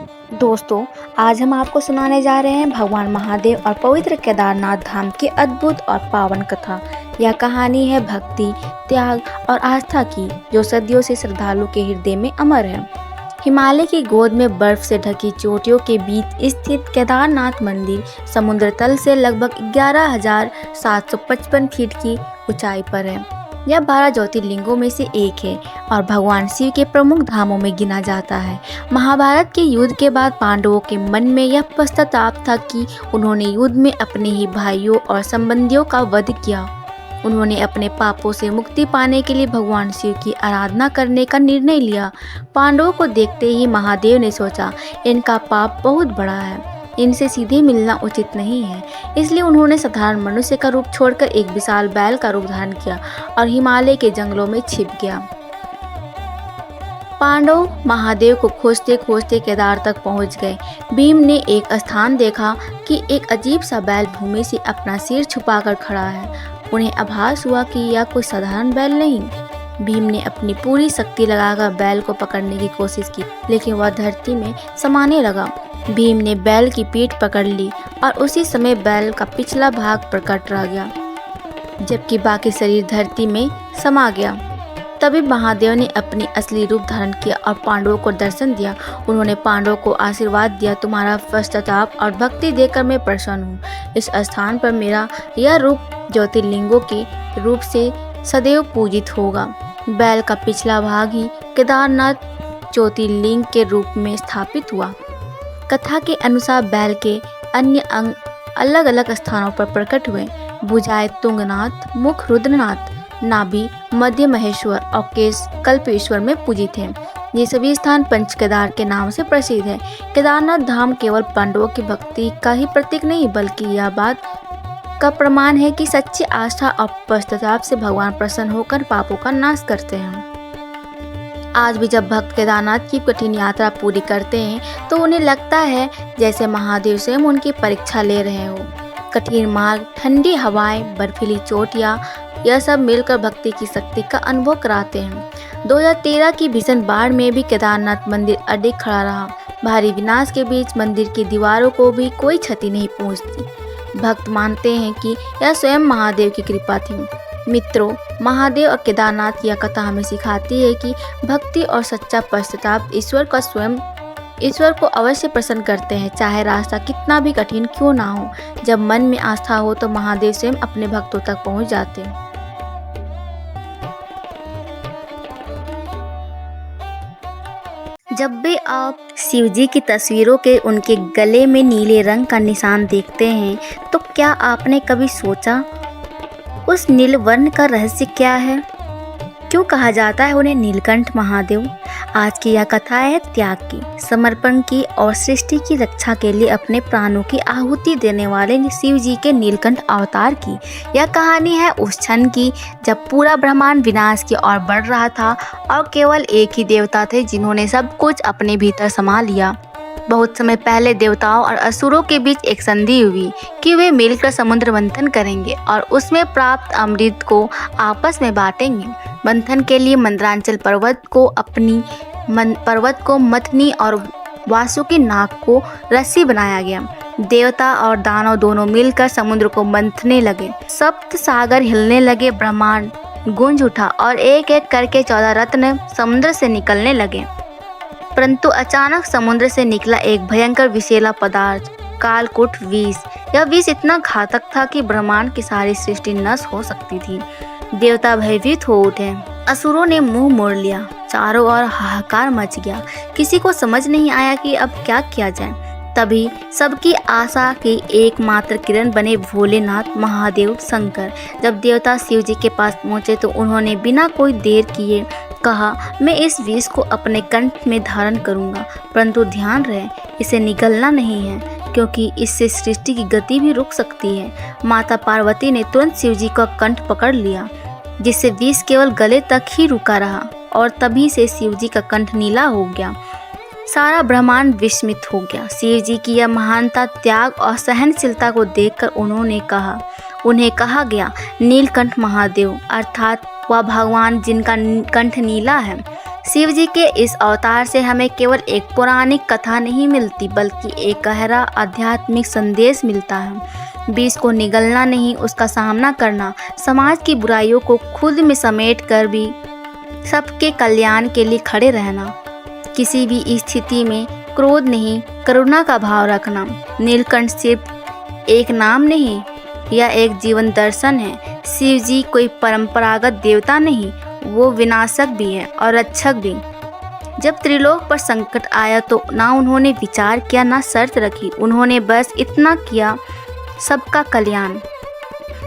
दोस्तों, आज हम आपको सुनाने जा रहे हैं भगवान महादेव और पवित्र केदारनाथ धाम की अद्भुत और पावन कथा। यह कहानी है भक्ति, त्याग और आस्था की, जो सदियों से श्रद्धालु के हृदय में अमर है। हिमालय की गोद में बर्फ से ढकी चोटियों के बीच स्थित केदारनाथ मंदिर समुद्र तल से लगभग 11,755 फीट की ऊंचाई पर है। यह 12 ज्योतिर्लिंगों में से एक है और भगवान शिव के प्रमुख धामों में गिना जाता है। महाभारत के युद्ध के बाद पांडवों के मन में यह पश्चाताप था कि उन्होंने युद्ध में अपने ही भाइयों और संबंधियों का वध किया। उन्होंने अपने पापों से मुक्ति पाने के लिए भगवान शिव की आराधना करने का निर्णय लिया। पांडवों को देखते ही महादेव ने सोचा, इनका पाप बहुत बड़ा है, इनसे सीधे मिलना उचित नहीं है। इसलिए उन्होंने साधारण मनुष्य का रूप छोड़कर एक विशाल बैल का रूप धारण किया और हिमालय के जंगलों में छिप गया। पांडव महादेव को खोजते खोजते केदार तक पहुंच गए। भीम ने एक स्थान देखा कि एक अजीब सा बैल भूमि से अपना सिर छुपाकर खड़ा है। उन्हें आभास हुआ कि यह कोई साधारण बैल नहीं। भीम ने अपनी पूरी शक्ति लगाकर बैल को पकड़ने की कोशिश की, लेकिन वह धरती में समाने लगा। भीम ने बैल की पीठ पकड़ ली और उसी समय बैल का पिछला भाग प्रकट रह गया, जबकि बाकी शरीर धरती में समा गया। तभी महादेव ने अपनी असली रूप धारण किया और पांडवों को दर्शन दिया। उन्होंने पांडवों को आशीर्वाद दिया, तुम्हारा पश्चाताप और भक्ति देखकर मैं प्रसन्न हूँ। इस स्थान पर मेरा यह रूप ज्योतिर्लिंगों के रूप से सदैव पूजित होगा। बैल का पिछला भाग ही केदारनाथ ज्योतिर्लिंग के रूप में स्थापित हुआ। कथा के अनुसार बैल के अन्य अंग अलग अलग स्थानों पर प्रकट हुए। भुजाएं तुंगनाथ, मुख रुद्रनाथ, नाभि मध्य महेश्वर और केश कल्पेश्वर में पूजित हैं। ये सभी स्थान पंच केदार के नाम से प्रसिद्ध है। केदारनाथ धाम केवल पांडवों की भक्ति का ही प्रतीक नहीं, बल्कि यह बात का प्रमाण है कि सच्ची आस्था और पश्चाताप से भगवान प्रसन्न होकर पापों का नाश करते हैं। आज भी जब भक्त केदारनाथ की कठिन यात्रा पूरी करते हैं तो उन्हें लगता है जैसे महादेव स्वयं उनकी परीक्षा ले रहे हो। कठिन मार्ग, ठंडी हवाएं, बर्फीली चोटियां, यह सब मिलकर भक्ति की शक्ति का अनुभव कराते हैं। 2013 की भीषण बाढ़ में भी केदारनाथ मंदिर अडिग खड़ा रहा। भारी विनाश के बीच मंदिर की दीवारों को भी कोई क्षति नहीं पहुंचती। भक्त मानते हैं कि यह स्वयं महादेव की कृपा थी। मित्रों, महादेव और केदारनाथ की यह कथा हमें सिखाती है कि भक्ति और सच्चा पश्चाताप ईश्वर को अवश्य प्रसन्न करते हैं, चाहे रास्ता कितना भी कठिन क्यों ना हो। जब मन में आस्था हो तो महादेव स्वयं अपने भक्तों तक पहुंच जाते हैं। जब भी आप शिव जी की तस्वीरों के उनके गले में नीले रंग का निशान देखते हैं तो क्या आपने कभी सोचा उस नील वर्ण का रहस्य क्या है? क्यों कहा जाता है उन्हें नीलकंठ महादेव? आज की यह कथा है त्याग की, समर्पण की और सृष्टि की रक्षा के लिए अपने प्राणों की आहुति देने वाले शिव जी के नीलकंठ अवतार की। यह कहानी है उस क्षण की जब पूरा ब्रह्मांड विनाश की ओर बढ़ रहा था और केवल एक ही देवता थे जिन्होंने सब कुछ अपने भीतर समा लिया। बहुत समय पहले देवताओं और असुरों के बीच एक संधि हुई कि वे मिलकर समुद्र मंथन करेंगे और उसमें प्राप्त अमृत को आपस में बांटेंगे। मंथन के लिए मंदरांचल पर्वत को मथनी और वासुकी नाग को रस्सी बनाया गया। देवता और दानव दोनों मिलकर समुद्र को मंथने लगे। सप्त सागर हिलने लगे, ब्रह्मांड गूंज उठा और एक एक करके 14 रत्न समुद्र से निकलने लगे। परंतु अचानक समुद्र से निकला एक भयंकर विषैला पदार्थ, कालकूट विष। यह विष इतना घातक था कि ब्रह्मांड की सारी सृष्टि नष्ट हो सकती थी। देवता भयभीत हो उठे। असुरों ने मुंह मोड़ लिया। चारों ओर हाहाकार मच गया। किसी को समझ नहीं आया कि अब क्या किया जाए। तभी सबकी आशा की एकमात्र किरण बने भोलेनाथ महादेव शंकर। जब देवता शिव जी के पास पहुंचे तो उन्होंने बिना कोई देर किए कहा, मैं इस विष को अपने कंठ में धारण करूंगा, परंतु ध्यान रहे इसे निगलना नहीं है, क्योंकि इससे सृष्टि की गति भी रुक सकती है। माता पार्वती ने तुरंत शिव जी का कंठ पकड़ लिया, जिससे विष केवल गले तक ही रुका रहा और तभी से शिव जी का कंठ नीला हो गया। सारा ब्रह्मांड विस्मित हो गया। शिव जी की यह महानता, त्याग और सहनशीलता को देखकर उन्हें कहा गया नीलकंठ महादेव, अर्थात वह भगवान जिनका कंठ नीला है। शिव जी के इस अवतार से हमें केवल एक पौराणिक कथा नहीं मिलती, बल्कि एक गहरा आध्यात्मिक संदेश मिलता है। विष को निगलना नहीं, उसका सामना करना, समाज की बुराइयों को खुद में समेट कर भी सबके कल्याण के लिए खड़े रहना, किसी भी स्थिति में क्रोध नहीं, करुणा का भाव रखना। नीलकंठ सिर्फ एक नाम नहीं, यह एक जीवन दर्शन है। शिव जी कोई परंपरागत देवता नहीं, वो विनाशक भी है और रक्षक भी। जब त्रिलोक पर संकट आया तो ना उन्होंने विचार किया ना शर्त रखी, उन्होंने बस इतना किया, सबका कल्याण।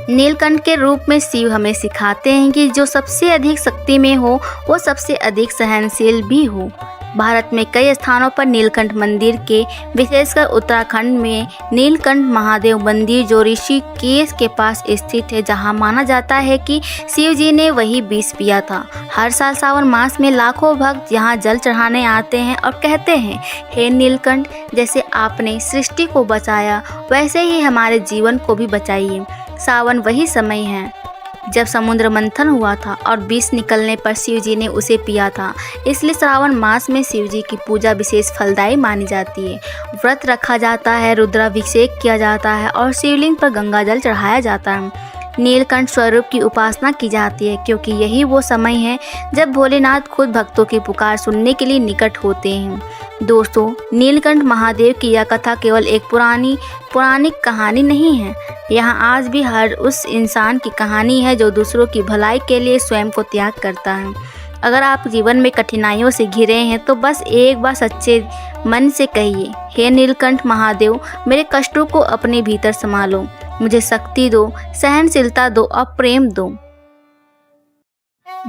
नीलकंठ के रूप में शिव हमें सिखाते हैं कि जो सबसे अधिक शक्ति में हो वो सबसे अधिक सहनशील भी हो। भारत में कई स्थानों पर नीलकंठ मंदिर के, विशेषकर उत्तराखंड में नीलकंठ महादेव मंदिर जो ऋषिकेश के पास स्थित है, जहां माना जाता है कि शिव जी ने वही विष पिया था। हर साल सावन मास में लाखों भक्त यहां जल चढ़ाने आते हैं और कहते हैं, हे नीलकंठ, जैसे आपने सृष्टि को बचाया वैसे ही हमारे जीवन को भी बचाइए। सावन वही समय है जब समुद्र मंथन हुआ था और विष निकलने पर शिव जी ने उसे पिया था, इसलिए श्रावण मास में शिव जी की पूजा विशेष फलदायी मानी जाती है। व्रत रखा जाता है, रुद्राभिषेक किया जाता है और शिवलिंग पर गंगा जल चढ़ाया जाता है। नीलकंठ स्वरूप की उपासना की जाती है, क्योंकि यही वो समय है जब भोलेनाथ खुद भक्तों की पुकार सुनने के लिए निकट होते हैं। दोस्तों, नीलकंठ महादेव की यह कथा केवल एक पौराणिक कहानी नहीं है, यहाँ आज भी हर उस इंसान की कहानी है जो दूसरों की भलाई के लिए स्वयं को त्याग करता है। अगर आप जीवन में कठिनाइयों से घिरे हैं तो बस एक बार सच्चे मन से कहिए, हे नीलकंठ महादेव, मेरे कष्टों को अपने भीतर संभालो, मुझे शक्ति दो, सहनशीलता दो और प्रेम दो।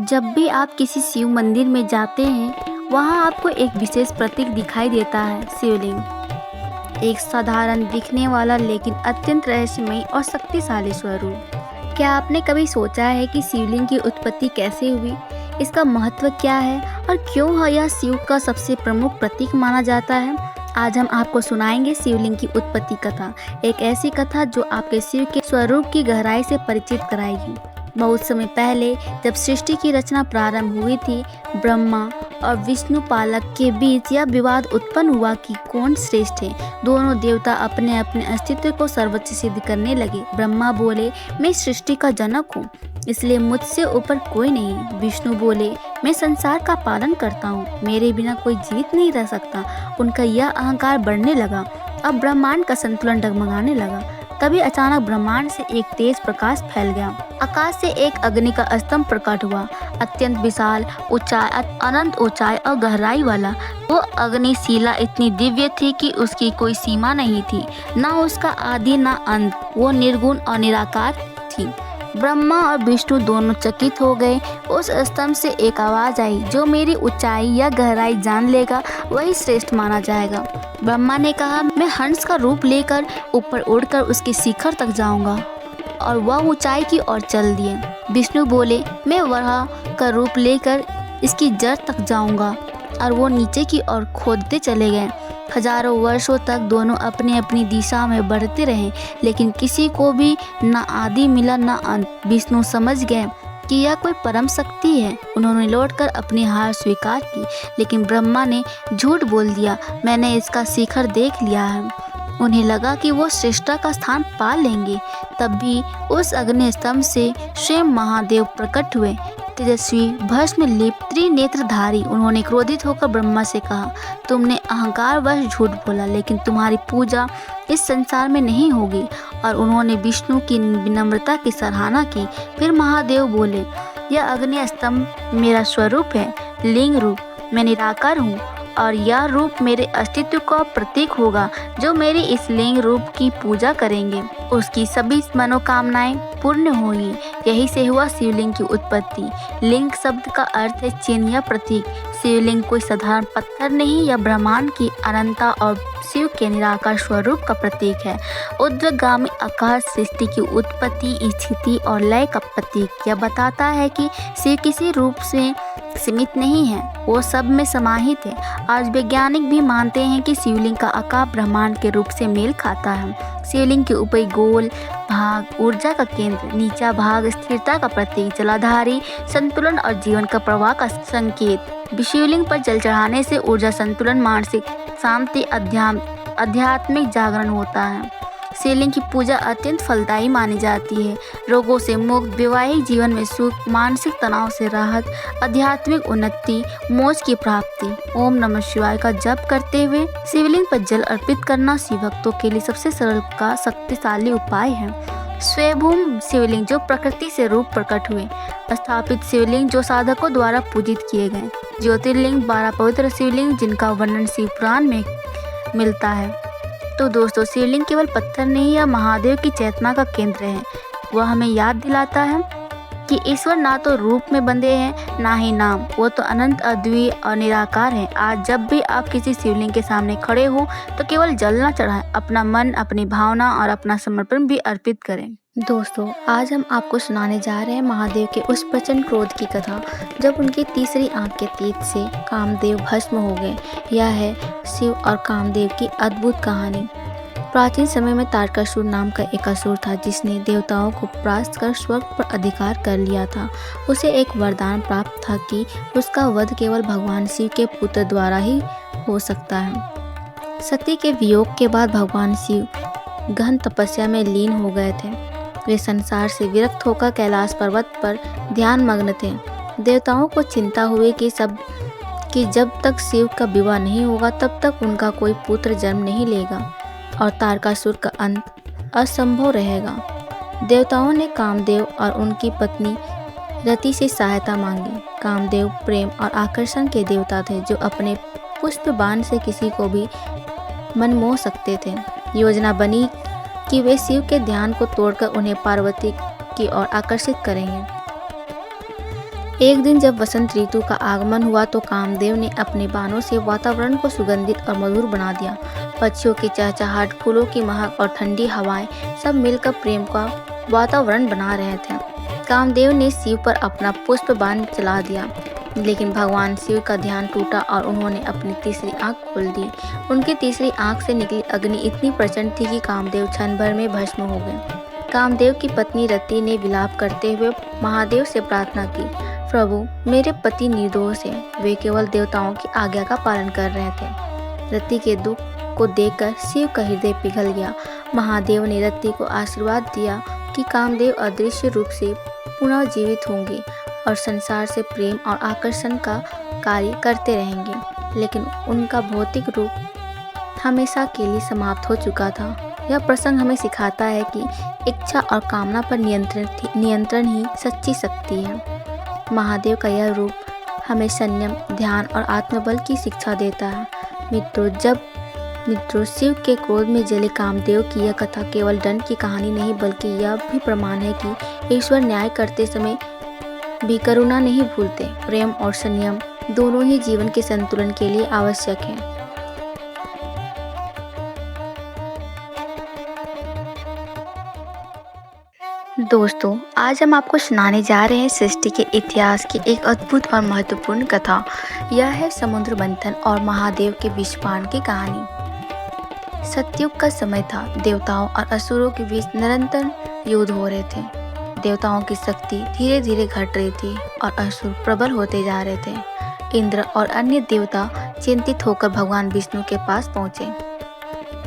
जब भी आप किसी शिव मंदिर में जाते हैं, वहाँ आपको एक विशेष प्रतीक दिखाई देता है, शिवलिंग। एक साधारण दिखने वाला लेकिन अत्यंत रहस्यमय और शक्तिशाली स्वरूप। क्या आपने कभी सोचा है कि शिवलिंग की उत्पत्ति कैसे हुई, इसका महत्व क्या है और क्यों यह शिव का सबसे प्रमुख प्रतीक माना जाता है? आज हम आपको सुनाएंगे शिवलिंग की उत्पत्ति कथा, एक ऐसी कथा जो आपके शिव के स्वरूप की गहराई से परिचित कराएगी। बहुत समय पहले जब सृष्टि की रचना प्रारंभ हुई थी, ब्रह्मा और विष्णु पालक के बीच यह विवाद उत्पन्न हुआ कि कौन श्रेष्ठ है। दोनों देवता अपने अपने अस्तित्व को सर्वोच्च सिद्ध करने लगे। ब्रह्मा बोले, मैं सृष्टि का जनक हूँ, इसलिए मुझसे ऊपर कोई नहीं। विष्णु बोले, मैं संसार का पालन करता हूँ, मेरे बिना कोई जीवित नहीं रह सकता। उनका यह अहंकार बढ़ने लगा, अब ब्रह्मांड का संतुलन डगमगाने लगा। तभी अचानक ब्रह्मांड से एक तेज प्रकाश फैल गया। आकाश से एक अग्नि का स्तंभ प्रकट हुआ, अत्यंत विशाल, ऊंचाई, अनंत ऊंचाई और गहराई वाला। वो अग्निशिला इतनी दिव्य थी कि उसकी कोई सीमा नहीं थी, ना उसका आदि ना अंत। वो निर्गुण और निराकार थी। ब्रह्मा और विष्णु दोनों चकित हो गए। उस स्तंभ से एक आवाज आई, जो मेरी ऊंचाई या गहराई जान लेगा वही श्रेष्ठ माना जाएगा। ब्रह्मा ने कहा, मैं हंस का रूप लेकर ऊपर उड़कर उसके शिखर तक जाऊंगा, और वह ऊंचाई की ओर चल दिए। विष्णु बोले, मैं वराह का रूप लेकर इसकी जड़ तक जाऊंगा, और वो नीचे की ओर खोदते चले गए। हजारों वर्षों तक दोनों अपनी अपनी दिशा में बढ़ते रहे, लेकिन किसी को भी न आदि मिला न अंत। विष्णु समझ गए कि यह कोई परम शक्ति है। उन्होंने लौटकर अपनी हार स्वीकार की, लेकिन ब्रह्मा ने झूठ बोल दिया, मैंने इसका शिखर देख लिया है। उन्हें लगा कि वो श्रेष्ठता का स्थान पा लेंगे। तब भी उस अग्नि स्तंभ से स्वयं महादेव प्रकट हुए, तेजस्वी, भस्म लिप्त, त्रिनेत्रधारी। उन्होंने क्रोधित होकर ब्रह्मा से कहा, तुमने अहंकारवश झूठ बोला, लेकिन तुम्हारी पूजा इस संसार में नहीं होगी। और उन्होंने विष्णु की विनम्रता की सराहना की। फिर महादेव बोले, यह अग्नि स्तंभ मेरा स्वरूप है, लिंग रूप। मैं निराकार हूँ और यह रूप मेरे अस्तित्व का प्रतीक होगा। जो मेरे इस लिंग रूप की पूजा करेंगे उसकी सभी मनोकामनाएं पूर्ण होंगी। यही से हुआ शिवलिंग की उत्पत्ति। लिंग शब्द का अर्थ है चिन्ह या प्रतीक। शिवलिंग कोई साधारण पत्थर नहीं, या ब्रह्मांड की अनंतता और शिव के निराकार स्वरूप का प्रतीक है। ऊर्ध्वगामी आकाश सृष्टि की उत्पत्ति, स्थिति और लय का प्रतीक। यह बताता है कि शिव किसी रूप से सीमित नहीं है, वो सब में समाहित है। आज वैज्ञानिक भी मानते हैं कि शिवलिंग का आकार ब्रह्मांड के रूप से मेल खाता है। शिवलिंग के ऊपरी गोल भाग ऊर्जा का केंद्र, नीचा भाग स्थिरता का प्रतीक, जलाधारी संतुलन और जीवन का प्रवाह का संकेत। शिवलिंग पर जल चढ़ाने से ऊर्जा संतुलन, मानसिक शांति, आध्यात्मिक जागरण होता है। शिवलिंग की पूजा अत्यंत फलदायी मानी जाती है। रोगों से मुक्त, वैवाहिक जीवन में सुख, मानसिक तनाव से राहत, आध्यात्मिक उन्नति, मोक्ष की प्राप्ति। ओम नमः शिवाय का जप करते हुए शिवलिंग पर जल अर्पित करना शिव भक्तों के लिए सबसे सरल का शक्तिशाली उपाय है। स्वयंभू शिवलिंग जो प्रकृति से रूप प्रकट हुए, स्थापित शिवलिंग जो साधकों द्वारा पूजित किए गए, ज्योतिर्लिंग 12 पवित्र शिवलिंग जिनका वर्णन शिव पुराण में मिलता है। तो दोस्तों, शिवलिंग केवल पत्थर नहीं या महादेव की चेतना का केंद्र है। वह हमें याद दिलाता है कि ईश्वर ना तो रूप में बंधे हैं, ना ही नाम। वो तो अनंत, अद्वितीय और निराकार है। आज जब भी आप किसी शिवलिंग के सामने खड़े हो तो केवल जल ना चढ़ाएं, अपना मन, अपनी भावना और अपना समर्पण भी अर्पित करें। दोस्तों, आज हम आपको सुनाने जा रहे हैं महादेव के उस प्रचंड क्रोध की कथा जब उनकी तीसरी आंख के तेज से कामदेव भस्म हो गए। यह है शिव और कामदेव की अद्भुत कहानी। प्राचीन समय में तारकासुर नाम का एक असुर था जिसने देवताओं को परास्त कर स्वर्ग पर अधिकार कर लिया था। उसे एक वरदान प्राप्त था कि उसका वध केवल भगवान शिव के पुत्र द्वारा ही हो सकता है। सती के वियोग के बाद भगवान शिव गहन तपस्या में लीन हो गए थे। वे संसार से विरक्त होकर कैलाश पर्वत पर ध्यान मग्न थे। देवताओं को चिंता हुई कि जब तक शिव का विवाह नहीं होगा तब तक उनका कोई पुत्र जन्म नहीं लेगा और तारकासुर का अंत असंभव रहेगा। देवताओं ने कामदेव और उनकी पत्नी रति से सहायता मांगी। कामदेव प्रेम और आकर्षण के देवता थे जो अपने पुष्प बाण से किसी को भी मनमोह सकते थे। योजना बनी कि वे शिव के ध्यान को तोड़कर उन्हें पार्वती की ओर आकर्षित करेंगे। एक दिन जब वसंत ऋतु का आगमन हुआ तो कामदेव ने अपने बाणों से वातावरण को सुगंधित और मधुर बना दिया। पक्षियों की चहचहाट, फूलों की महक और ठंडी हवाएं सब मिलकर प्रेम का वातावरण बना रहे थे। कामदेव ने शिव पर अपना पुष्प बाण चला दिया, लेकिन भगवान शिव का ध्यान टूटा और उन्होंने अपनी तीसरी आंख खोल दी। उनकी तीसरी आंख से निकली अग्नि इतनी प्रचंड थी कि कामदेव क्षण भर में भस्म हो गए। कामदेव की पत्नी रति ने विलाप करते हुए महादेव से प्रार्थना की, प्रभु, मेरे पति निर्दोष हैं, वे केवल देवताओं की आज्ञा का पालन कर रहे थे। रति के दुख को देखकर शिव का हृदय पिघल गया। महादेव ने रति को आशीर्वाद दिया कि कामदेव अदृश्य रूप से पुनः जीवित होंगे और संसार से प्रेम और आकर्षण का कार्य करते रहेंगे, लेकिन उनका भौतिक रूप हमेशा के लिए समाप्त हो चुका था। यह प्रसंग हमें सिखाता है कि इच्छा और कामना पर नियंत्रण ही सच्ची शक्ति है। महादेव का यह रूप हमें संयम, ध्यान और आत्मबल की शिक्षा देता है। मित्रों, शिव के क्रोध में जले कामदेव की यह कथा केवल दंड की कहानी नहीं बल्कि यह भी प्रमाण है कि ईश्वर न्याय करते समय भी करुणा नहीं भूलते। प्रेम और संयम दोनों ही जीवन के संतुलन के लिए आवश्यक हैं। दोस्तों, आज हम आपको सुनाने जा रहे हैं सृष्टि के इतिहास की एक अद्भुत और महत्वपूर्ण कथा। यह है समुद्र मंथन और महादेव के विषपान की कहानी। सतयुग का समय था। देवताओं और असुरों के बीच निरंतर युद्ध हो रहे थे। देवताओं की शक्ति धीरे धीरे घट रही थी और असुर प्रबल होते जा रहे थे। इंद्र और अन्य देवता चिंतित होकर भगवान विष्णु के पास पहुंचे।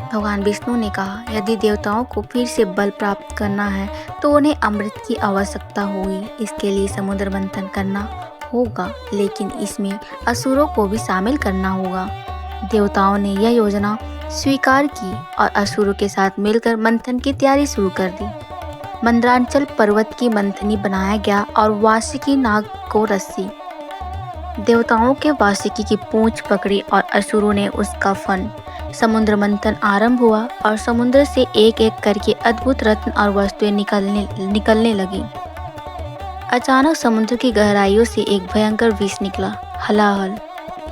भगवान विष्णु ने कहा, यदि देवताओं को फिर से बल प्राप्त करना है तो उन्हें अमृत की आवश्यकता होगी। इसके लिए समुद्र मंथन करना होगा, लेकिन इसमें असुरों को भी शामिल करना होगा। देवताओं ने यह योजना स्वीकार की और असुरों के साथ मिलकर मंथन की तैयारी शुरू कर दी। मंदरांचल पर्वत की मंथनी बनाया गया और वासुकी नाग को रस्सी। देवताओं के वासुकी की पूंछ पकड़ी और असुरों ने उसका फन। समुद्र मंथन आरंभ हुआ और समुद्र से एक एक करके अद्भुत रत्न और वस्तुएं निकलने लगी। अचानक समुद्र की गहराइयों से एक भयंकर विष निकला, हलाहल।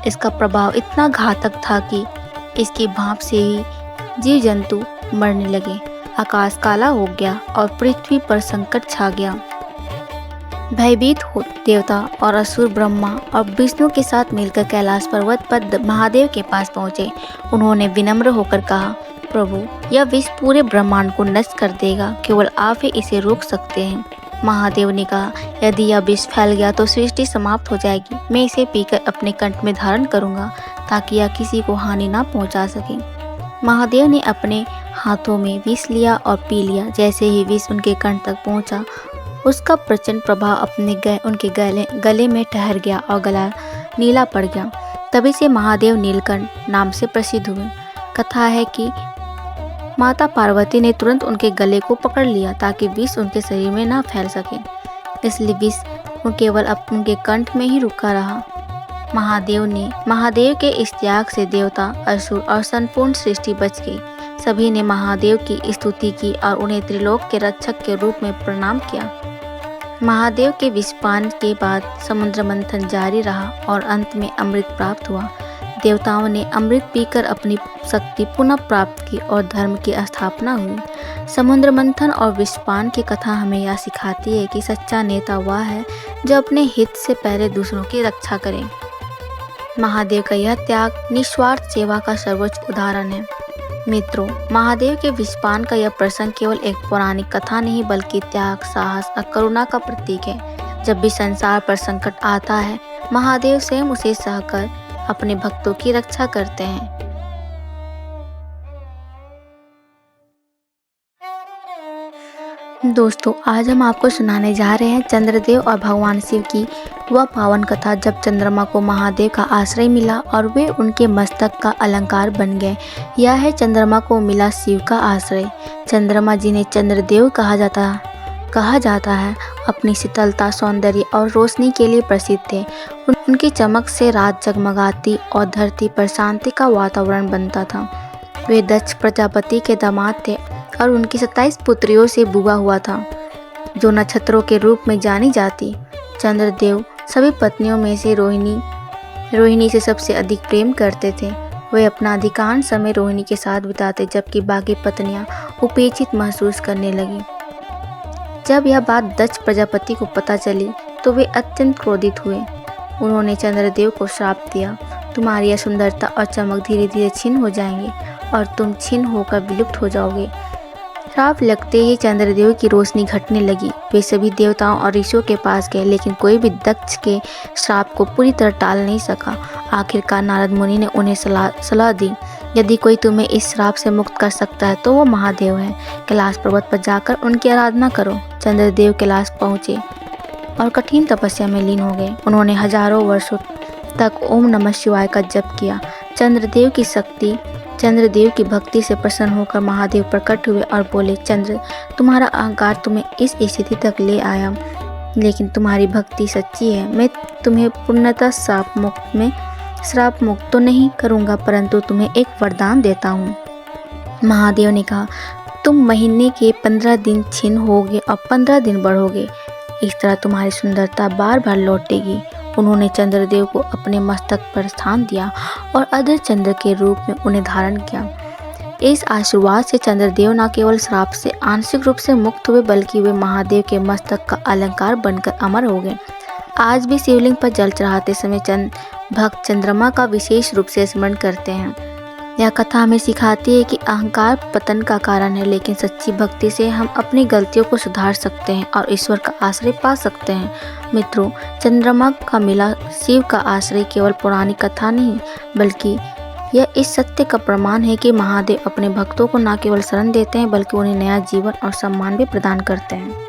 इसका प्रभाव इतना घातक था कि इसकी भाप से ही जीव जंतु मरने लगे। आकाश काला हो गया और पृथ्वी पर संकट छा गया। भयभीत हो देवता और असुर ब्रह्मा और विष्णु के साथ मिलकर कैलाश पर्वत पर महादेव के पास पहुँचे। उन्होंने विनम्र होकर कहा, प्रभु, यह विष पूरे ब्रह्मांड को नष्ट कर देगा, केवल आप ही इसे रोक सकते हैं। महादेव ने कहा, यदि यह विष फैल गया तो सृष्टि समाप्त हो जाएगी। मैं इसे पीकर अपने कंठ में धारण करूंगा ताकि यह किसी को हानि ना पहुंचा सके। महादेव ने अपने हाथों में विष लिया और पी लिया। जैसे ही विष उनके कंठ तक पहुंचा, उसका प्रचंड प्रभाव उनके गले में ठहर गया और गला नीला पड़ गया। तभी से महादेव नीलकंठ नाम से प्रसिद्ध हुए। कथा है कि माता पार्वती ने तुरंत उनके गले को पकड़ लिया ताकि विष उनके शरीर में ना फैल सके, इसलिए विष केवल उनके कंठ में ही रुका रहा। महादेव के इस त्याग से देवता, असुर और संपूर्ण सृष्टि बच गई। सभी ने महादेव की स्तुति की और उन्हें त्रिलोक के रक्षक के रूप में प्रणाम किया। महादेव के विषपान के बाद समुद्र मंथन जारी रहा और अंत में अमृत प्राप्त हुआ। देवताओं ने अमृत पीकर अपनी शक्ति पुनः प्राप्त की और धर्म की स्थापना हुई। समुद्र मंथन और विषपान की कथा हमें यह सिखाती है कि सच्चा नेता वह है जो अपने हित से पहले दूसरों की रक्षा करे। महादेव का यह त्याग निस्वार्थ सेवा का सर्वोच्च उदाहरण है। मित्रों, महादेव के विषपान का यह प्रसंग केवल एक पौराणिक कथा नहीं बल्कि त्याग, साहस और करुणा का प्रतीक है। जब भी संसार पर संकट आता है, महादेव स्वयं उसे सहकर अपने भक्तों की रक्षा करते हैं। दोस्तों, आज हम आपको सुनाने जा रहे हैं चंद्रदेव और भगवान शिव की वह पावन कथा जब चंद्रमा को महादेव का आश्रय मिला और वे उनके मस्तक का अलंकार बन गए। यह है चंद्रमा को मिला शिव का आश्रय। चंद्रमा जिन्हें चंद्रदेव कहा जाता है, अपनी शीतलता, सौंदर्य और रोशनी के लिए प्रसिद्ध थे। उनकी चमक से रात जगमगाती और धरती पर शांति का वातावरण बनता था। वे दक्ष प्रजापति के दामाद थे और उनकी 27 पुत्रियों से बुआ हुआ था, जो नक्षत्रों के रूप में जानी जाती। चंद्रदेव सभी पत्नियों में से रोहिणी से सबसे अधिक प्रेम करते थे। वे अपना अधिकांश समय रोहिणी के साथ बिताते, जबकि बाकी पत्नियां उपेक्षित महसूस करने लगी। जब यह बात दक्ष प्रजापति को पता चली तो वे अत्यंत क्रोधित हुए। उन्होंने चंद्रदेव को श्राप दिया, तुम्हारी यह सुंदरता और चमक धीरे धीरे छिन्न हो जाएंगे और तुम छिन्न होकर विलुप्त हो जाओगे। श्राप लगते ही चंद्रदेव की रोशनी घटने लगी। वे सभी देवताओं और ऋषियों के पास गए, लेकिन कोई भी दक्ष के श्राप को पूरी तरह टाल नहीं सका। आखिरकार नारद मुनि ने उन्हें सलाह दी, यदि कोई तुम्हें इस श्राप से मुक्त कर सकता है तो वो महादेव है। कैलाश पर्वत पर जाकर उनकी आराधना करो। चंद्रदेव कैलाश पहुँचे और कठिन तपस्या में लीन हो गए। उन्होंने हजारों वर्षों तक ओम नमः शिवाय का जप किया। चंद्रदेव की भक्ति से प्रसन्न होकर महादेव प्रकट हुए और बोले, चंद्र, तुम्हारा अहंकार तुम्हें इस स्थिति तक ले आया, लेकिन तुम्हारी भक्ति सच्ची है। मैं तुम्हें पूर्णतः श्राप मुक्त तो नहीं करूँगा, परंतु तुम्हें एक वरदान देता हूँ। महादेव ने कहा, तुम महीने के 15 दिन छिन्न होगे और 15 दिन बढ़ोगे। इस तरह तुम्हारी सुंदरता बार बार लौटेगी। उन्होंने चंद्रदेव को अपने मस्तक पर स्थान दिया और अर्ध चंद्र के रूप में उन्हें धारण किया। इस आशीर्वाद से चंद्रदेव न केवल श्राप से आंशिक रूप से मुक्त हुए, बल्कि वे महादेव के मस्तक का अलंकार बनकर अमर हो गए। आज भी शिवलिंग पर जल चढ़ाते समय भक्त चंद्रमा का विशेष रूप से स्मरण करते हैं। यह कथा हमें सिखाती है कि अहंकार पतन का कारण है, लेकिन सच्ची भक्ति से हम अपनी गलतियों को सुधार सकते हैं और ईश्वर का आश्रय पा सकते हैं। मित्रों, चंद्रमा का मिला शिव का आश्रय केवल पौराणिक कथा नहीं, बल्कि यह इस सत्य का प्रमाण है कि महादेव अपने भक्तों को न केवल शरण देते हैं, बल्कि उन्हें नया जीवन और सम्मान भी प्रदान करते हैं।